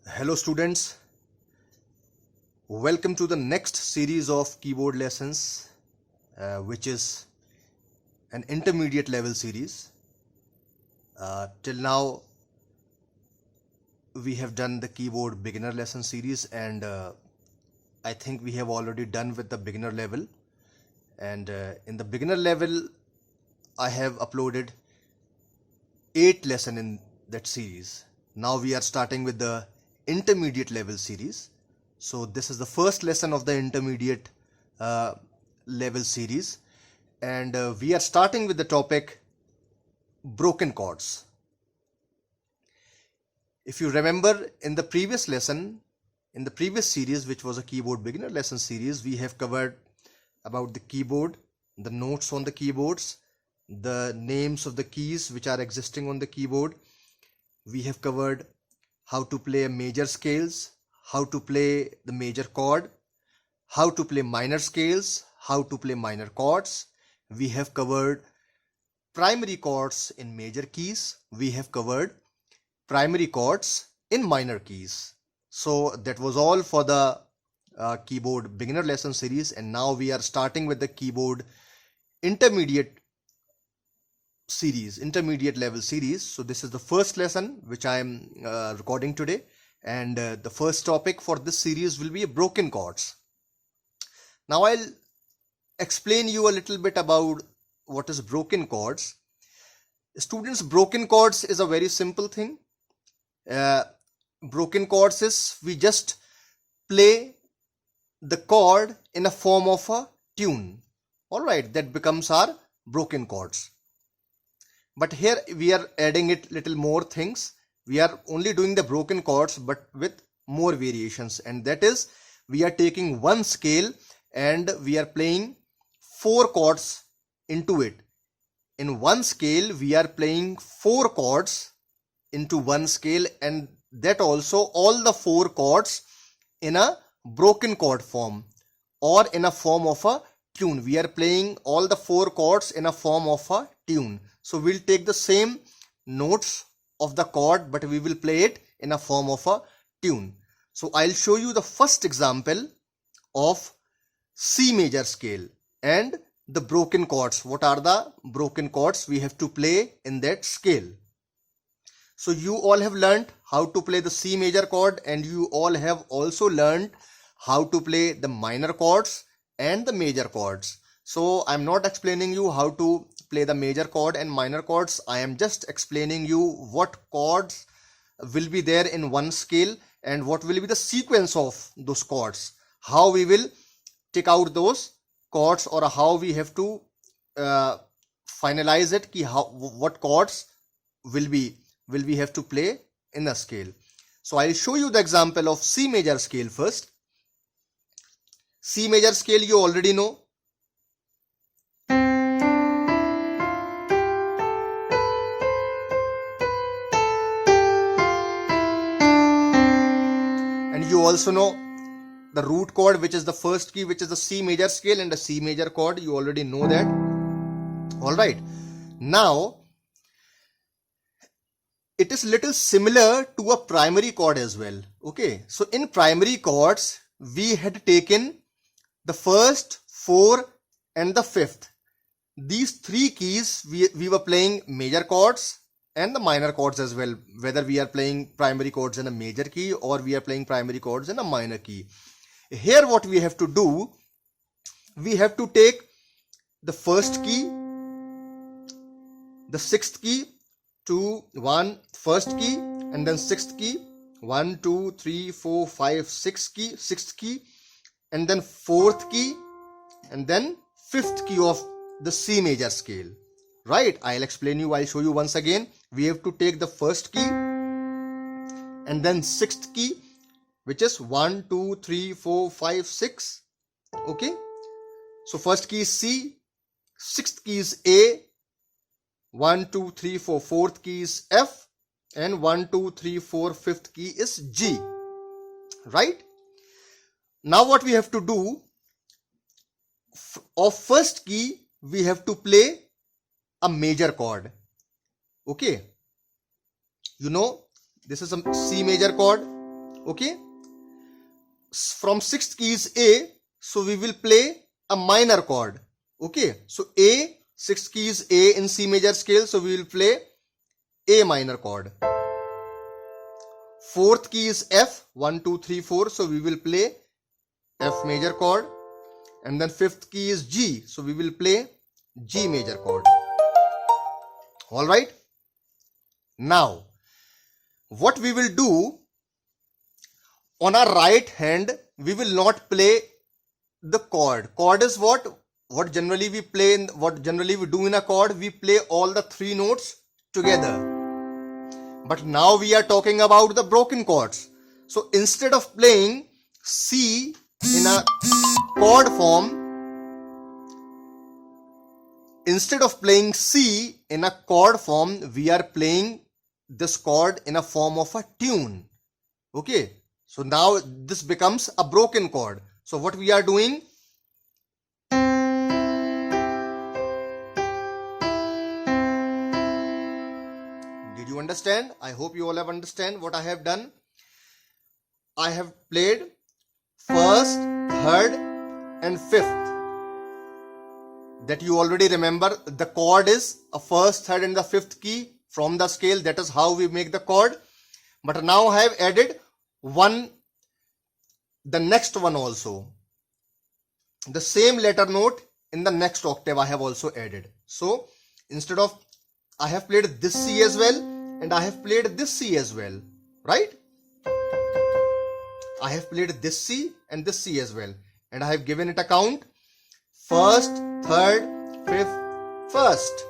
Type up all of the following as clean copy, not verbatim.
Hello students, welcome to the next series of keyboard lessons which is an intermediate level series. Till now we have done the keyboard beginner lesson series and I think we have already done with the beginner level, and in the beginner level I have uploaded 8 lessons in that series. Now we are starting with the intermediate level series. So this is the first lesson of the intermediate level series, and we are starting with the topic broken chords. If you remember, in the previous lesson, in the previous series, which was a keyboard beginner lesson series, we have covered about the keyboard, the notes on the keyboards, the names of the keys which are existing on the keyboard. We have covered how to play major scales, how to play the major chord, how to play minor scales, how to play minor chords. We have covered primary chords in major keys. We have covered primary chords in minor keys. So that was all for the keyboard beginner lesson series, and now we are starting with the keyboard intermediate level series. So this is the first lesson which I am recording today, and the first topic for this series will be broken chords. Now I'll explain you a little bit about what is broken chords. Students, broken chords is a very simple thing. Broken chords is we just play the chord in a form of a tune. All right, that becomes our broken chords. But here we are adding it little more things. We are only doing the broken chords but with more variations, and that is we are taking one scale and we are playing 4 chords into it. In one scale we are playing 4 chords into one scale, and that also all the 4 chords in a broken chord form or in a form of a tune. We are playing all the 4 chords in a form of a tune. So we'll take the same notes of the chord but we will play it in a form of a tune. So I'll show you the first example of C major scale and the broken chords. What are the broken chords we have to play in that scale? So you all have learned how to play the C major chord, and you all have also learned how to play the minor chords and the major chords. So I'm not explaining you how to play the major chord and minor chords. I am just explaining you what chords will be there in one scale and what will be the sequence of those chords, how we will take out those chords, or how we have to finalize it, what chords will we have to play in a scale. So I'll show you the example of C major scale first. C major scale you already know. And you also know the root chord, which is the first key, which is the C major scale, and the C major chord, you already know that. All right. Now it is little similar to a primary chord as well. Okay. So in primary chords, we had taken the first, 4 and the 5th. These 3 keys we were playing major chords and the minor chords as well, whether we are playing primary chords in a major key or we are playing primary chords in a minor key. Here what we have to do, we have to take the first key, the 6th key, 2, 1, first key, and then 6th key, 1, 2, 3, 4, 5, 6th key, and then 4th key, and then 5th key of the C major scale. Right, I'll explain you, I'll show you once again. We have to take the first key and then 6th key, which is 1, 2, 3, 4, 5, 6. Okay, so first key is C, 6th key is A, 1, 2, 3, 4, 4th key is F, and 1, 2, 3, 4, 5th key is G. Right, now what we have to do, of first key we have to play a major chord. Okay, you know this is a C major chord. Okay, from sixth key is A, so we will play a minor chord. Okay, so A, sixth key is A in C major scale, so we will play A minor chord. Fourth key is F, 1, 2, 3, 4, so we will play F major chord. And then fifth key is G, so we will play G major chord. Alright, now what we will do, on our right hand we will not play the chord. Chord is what generally we play in, what generally we do in a chord, we play all the three notes together. But now we are talking about the broken chords. So instead of playing C in a chord form, we are playing this chord in a form of a tune. Okay, so now this becomes a broken chord. So what we are doing, did you understand? I hope you all have understand what I have done. I have played first, third and fifth. That you already remember, the chord is a first, third and the fifth key from the scale. That is how we make the chord. But now I have added the next one also. The same letter note in the next octave I have also added. So instead of, I have played this C as well and I have played this C as well, right? I have played this C and this C as well, and I have given it a count: first, third, fifth, first,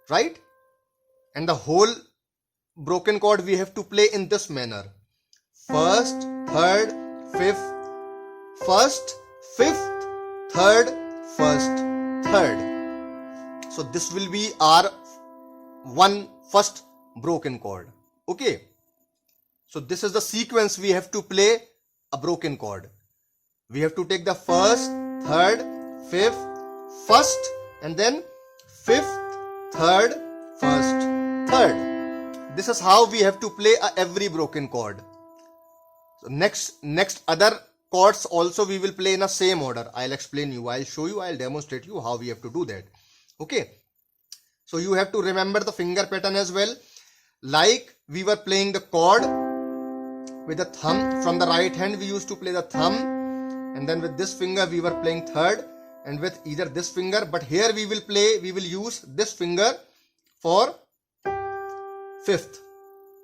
right? And the whole broken chord we have to play in this manner: first, third, fifth, first, fifth, third, first, third. So this will be our first broken chord. Okay, so this is the sequence we have to play a broken chord. We have to take the first, third, fifth, first, and then fifth, third, first, third. This is how we have to play every broken chord. So next other chords also we will play in the same order. I'll explain you, I'll show you, I'll demonstrate you how we have to do that. Okay, so you have to remember the finger pattern as well. Like we were playing the chord with the thumb. From the right hand we used to play the thumb, and then with this finger we were playing third, and with either this finger, but here we will use this finger for fifth.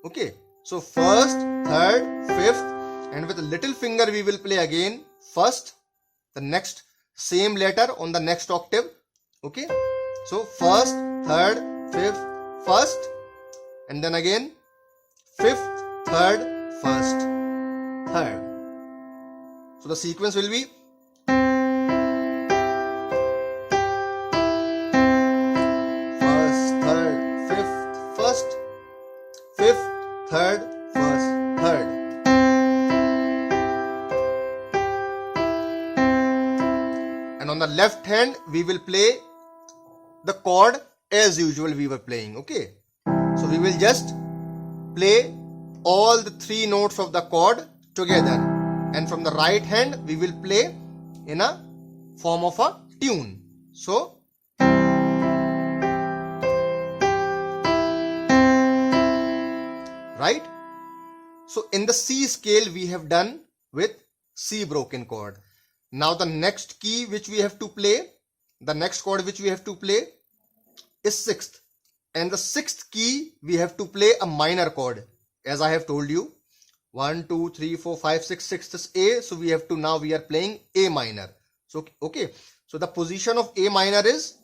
Okay, so first, third, fifth, and with the little finger we will play again first, the next same letter on the next octave. Okay, so first, third, fifth, first, and then again fifth, third, first, third. So the sequence will be first, third, fifth, first, fifth, third, first, third. And on the left hand we will play the chord as usual we were playing. Okay, so we will just play all the three notes of the chord together, and from the right hand we will play in a form of a tune. So right, so in the C scale we have done with C broken chord. Now the next key which we have to play, the next chord which we have to play is sixth, and the sixth key we have to play a minor chord. As I have told you, 1, 2, 3, 4, 5, 6, sixth is A, so we are playing A minor. So okay, so the position of A minor is,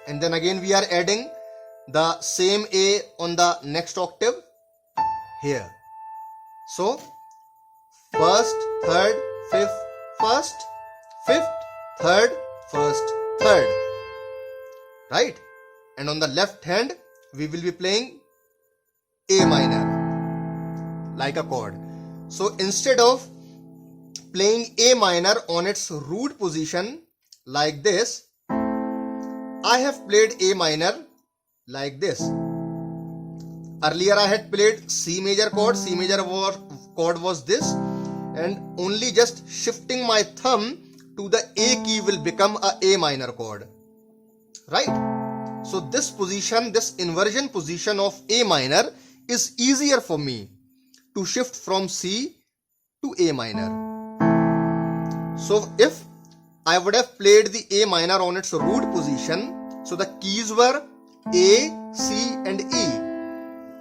and then again we are adding the same A on the next octave here. So first, third, fifth, first, fifth, third, first, third, right? And on the left hand we will be playing A minor like a chord. So instead of playing A minor on its root position like this, I have played A minor like this. earlier I had played C major chord. C major chord was this, and only just shifting my thumb to the A key will become a A minor chord, right? So this position, this inversion position of A minor is easier for me to shift from C to A minor. So if I would have played the A minor on its root position, so the keys were A, C and E,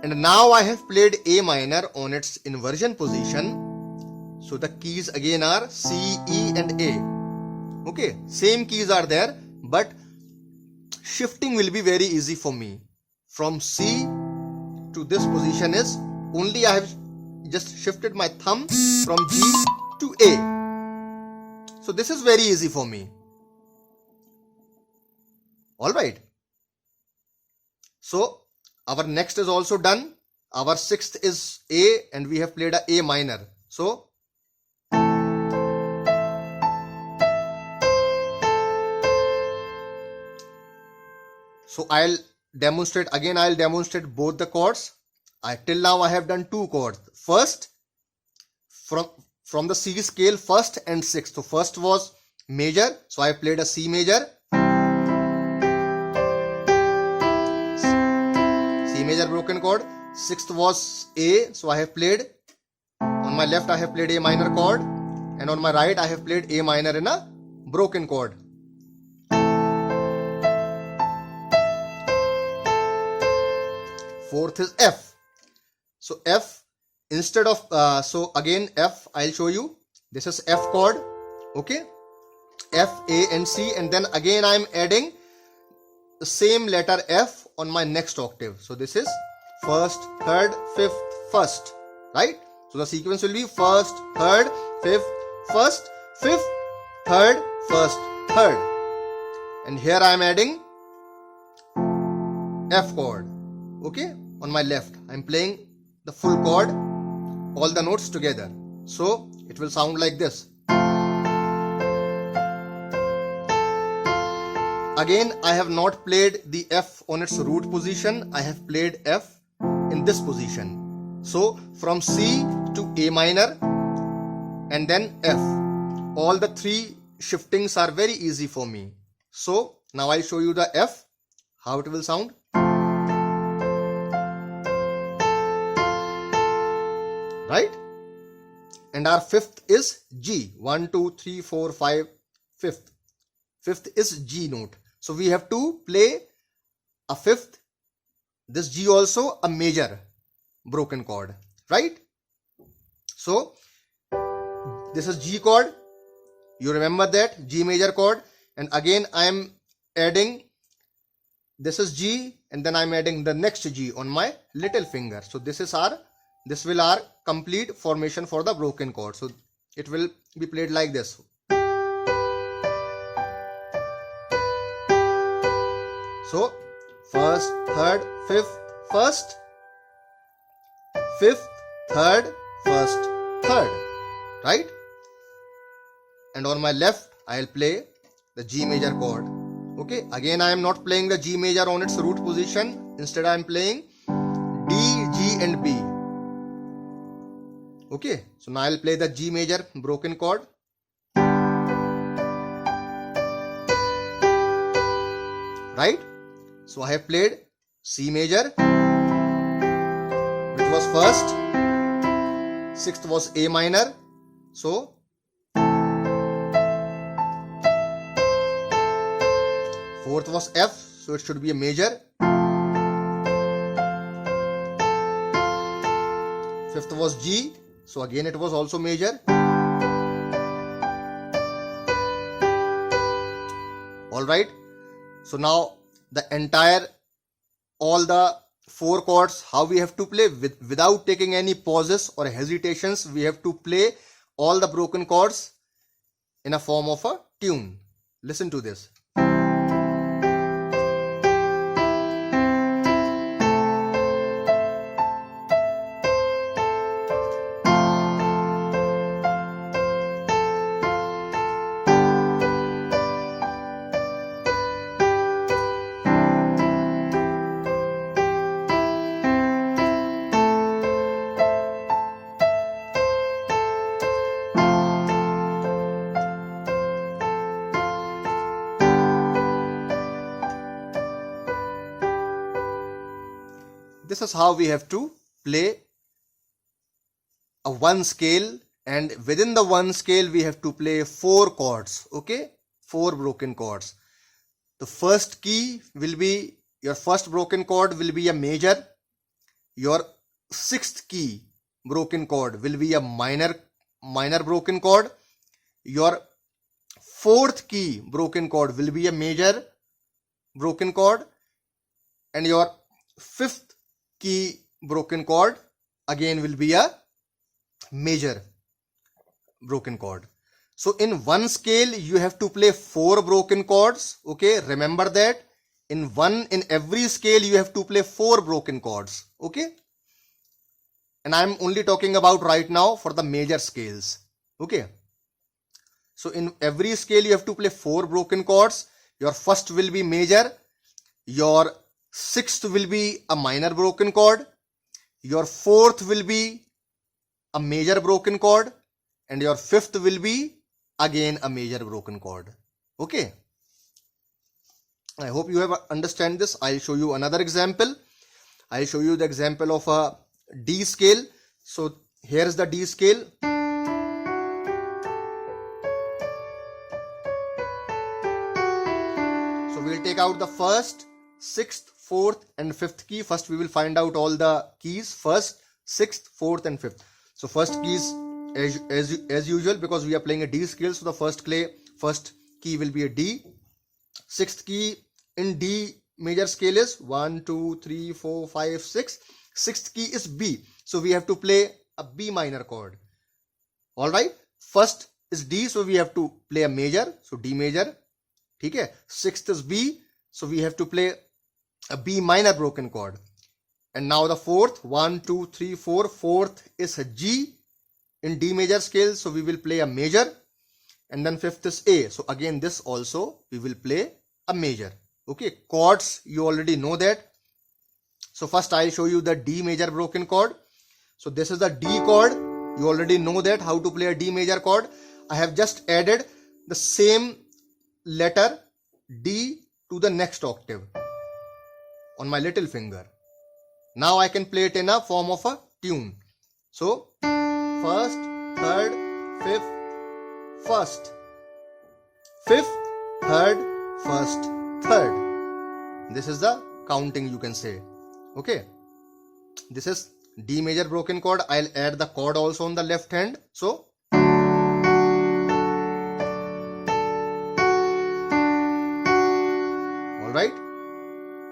and now I have played A minor on its inversion position, so the keys again are C, E and A. Okay, same keys are there, but shifting will be very easy for me. From C to this position is only I have just shifted my thumb from G to A. So this is very easy for me. Alright. So our next is also done. Our sixth is A and we have played a A minor. So I'll demonstrate again. I'll demonstrate both the chords. Till now I have done two chords. First, from the C scale, first and sixth. So first was major, so I played a C major. C major broken chord. Sixth was A, so I have played, on my left I have played A minor chord, and on my right I have played A minor in a broken chord. Fourth is F. So F, instead of so again F, I'll show you. This is F chord. Okay, F, A and C, and then again I'm adding the same letter F on my next octave. So this is first, third, fifth, first, right? So the sequence will be first, third, fifth, first, fifth, third, first, third, and here I am adding F chord. Okay, on my left I'm playing the full chord, all the notes together, so it will sound like this. Again I have not played the F on its root position, I have played F in this position. So from C to A minor and then F, all the three shiftings are very easy for me. So now I'll show you the F, how it will sound. Right? And our fifth is G. 1, 2, 3, 4, 5, fifth. Fifth is G note. So we have to play a fifth. This G also a major broken chord. Right? So this is G chord. You remember that? G major chord. And again I am adding, this is G, and then I am adding the next G on my little finger. So this will our complete formation for the broken chord. So it will be played like this. So first, third, fifth, first, fifth, third, first, third, right? And on my left I'll play the G major chord. Okay, again I am not playing the G major on its root position, instead I am playing D, G and B. Okay, so now I'll play the G major broken chord. Right? So I have played C major, which was first. Sixth was A minor. So fourth was F, so it should be a major. Fifth was G, so again it was also major. Alright, so now the entire, all the four chords, how we have to play without taking any pauses or hesitations. We have to play all the broken chords in a form of a tune. Listen to this. this is how we have to play a one scale, and within the one scale we have to play 4 chords. Okay, 4 broken chords. The first key will be, your first broken chord will be a major. Your sixth key broken chord will be a minor broken chord. Your fourth key broken chord will be a major broken chord, and your fifth key broken chord again will be a major broken chord. So in one scale you have to play 4 broken chords. Okay, remember that. In every scale you have to play 4 broken chords. Okay, and I'm only talking about right now for the major scales. Okay, so in every scale you have to play 4 broken chords. Your first will be major, your sixth will be a minor broken chord, your fourth will be a major broken chord, and your fifth will be again a major broken chord. Okay, I hope you have understand this. I'll show you another example. I'll show you the example of a D scale. So here is the D scale. So we'll take out the first, sixth, fourth and fifth key. First we will find out all the keys, first, sixth, fourth and fifth. So first keys as usual, because we are playing a D scale, so the first key will be a D. Sixth key in D major scale is 1, 2, 3, 4, 5, 6. Sixth key is B, so we have to play a B minor chord. Alright, first is D, so we have to play a major, so D major. Okay, sixth is B, so we have to play a B minor broken chord. And now the fourth, 1, 2, 3, 4, fourth is a G in D major scale, so we will play a major. And then fifth is A, so again this also we will play a major. Okay, chords you already know that. So first I'll show you the D major broken chord. So this is the D chord. You already know that how to play a D major chord. I have just added the same letter D to the next octave on my little finger. Now I can play it in a form of a tune. So first, third, fifth, first, fifth, third, first, third. This is the counting, you can say. Okay, this is D major broken chord. I'll add the chord also on the left hand. So alright,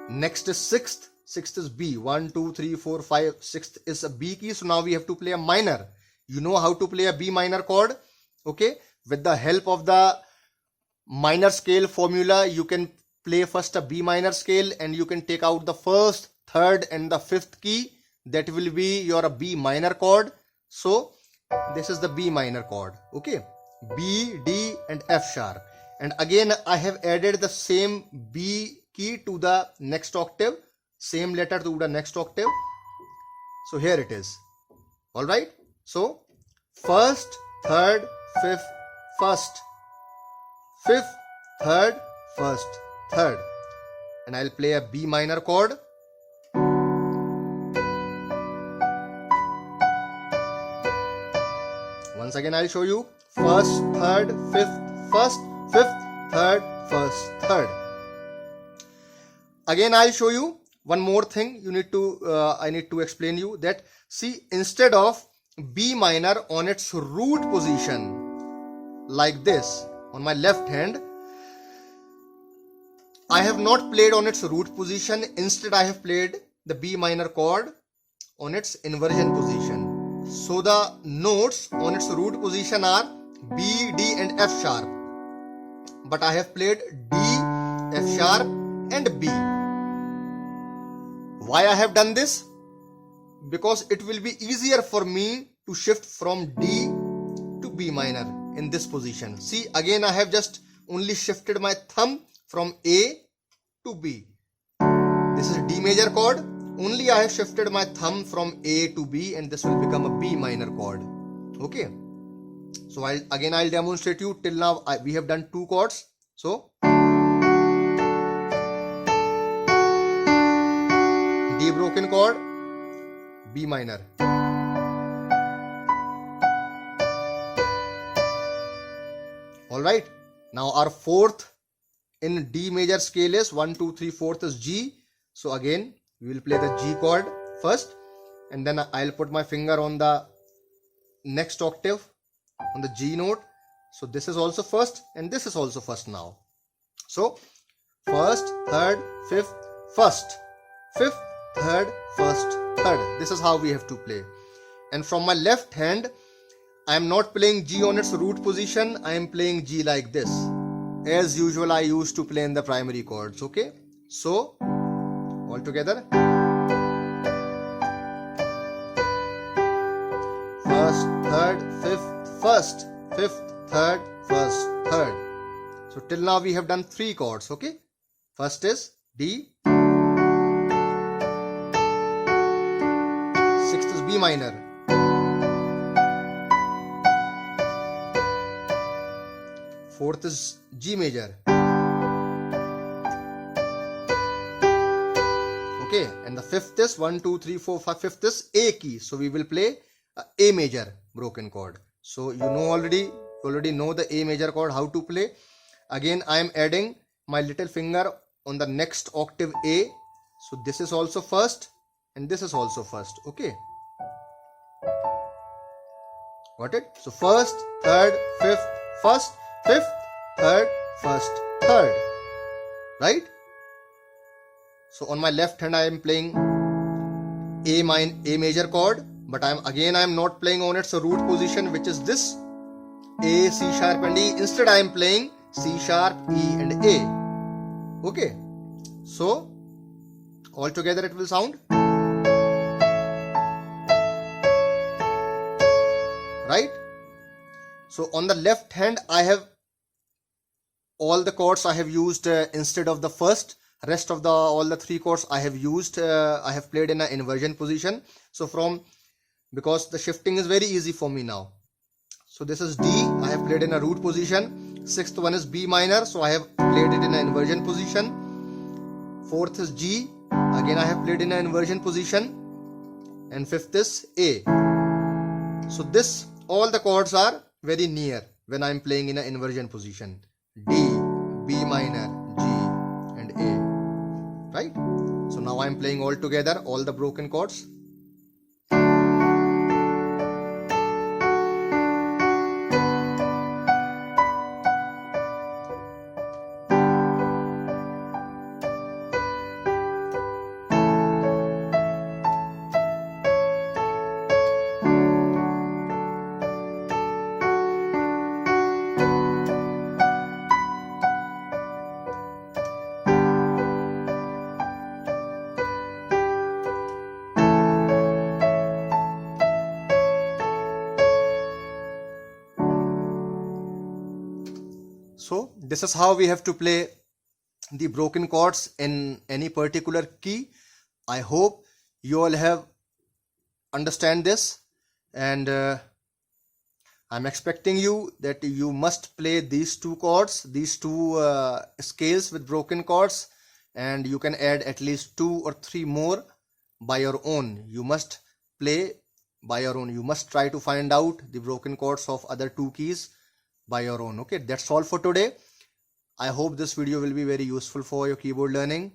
next is sixth. Sixth is B. 1, 2, 3, 4, 5. Sixth is a B key. So now we have to play a minor. You know how to play a B minor chord. Okay, with the help of the minor scale formula, you can play first a B minor scale and you can take out the first, third and the fifth key. That will be your B minor chord. So this is the B minor chord. Okay, B, D and F sharp. And again I have added the same B key to the next octave, same letter to the next octave. So here it is. Alright, so first, third, fifth, first, fifth, third, first, third, and I'll play a B minor chord. Once again I'll show you first, third, fifth, first, fifth, third, first, third. Again I'll show you one more thing. I need to explain you that, see, instead of B minor on its root position like this on my left hand, I have not played on its root position. Instead I have played the B minor chord on its inversion position. So the notes on its root position are B, D and F sharp, but I have played D, F sharp and B. Why I have done this? Because it will be easier for me to shift from D to B minor in this position. See, again I have just only shifted my thumb from A to B. This is a D major chord. Only I have shifted my thumb from A to B and this will become a B minor chord. Okay. So I'll demonstrate you. Till now we have done 2 chords. So D broken chord, B minor. Alright, now our fourth in D major scale is 1, 2, 3, fourth is G. So again we will play the G chord first, and then I'll put my finger on the next octave on the G note. So this is also first and this is also first now. So first, third, fifth, first, fifth, third, first, third. This is how we have to play. And from my left hand, I am not playing G on its root position. I am playing G like this. As usual, I used to play in the primary chords. Okay. So all together. First, third, fifth, first, fifth, third, first, third. So till now we have done 3 chords. Okay. First is D. Sixth is B minor. Fourth is G major. Okay, and the fifth is 1, 2, 3, 4, 5. Fifth is A key. So we will play A major broken chord. So you already know the A major chord, how to play. Again, I am adding my little finger on the next octave A. So this is also first and this is also first. Okay. Got it? So first, third, fifth, first, fifth, third, first, third. Right? So on my left hand I am playing A major chord, but I am not playing on its root position, which is this A, C sharp and E. Instead I am playing C sharp, E and A. Okay. So all together it will sound. Right? So on the left hand I have all the chords I have used instead of the first. Rest of all the 3 chords I have used, I have played in an inversion position. So because the shifting is very easy for me now. So this is D, I have played in a root position. Sixth one is B minor, so I have played it in an inversion position. Fourth is G, again I have played in an inversion position. And fifth is A. So all the chords are very near when I am playing in an inversion position. D, B minor, G and A. Right? So now I am playing all together, all the broken chords. So this is how we have to play the broken chords in any particular key. I hope you all have understand this, and I'm expecting you that you must play these 2 chords, these 2 scales with broken chords, and you can add at least 2 or 3 more by your own. You must play by your own. You must try to find out the broken chords of other 2 keys by your own. Okay, that's all for today. I hope this video will be very useful for your keyboard learning.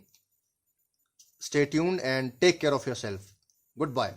Stay tuned and take care of yourself. Goodbye.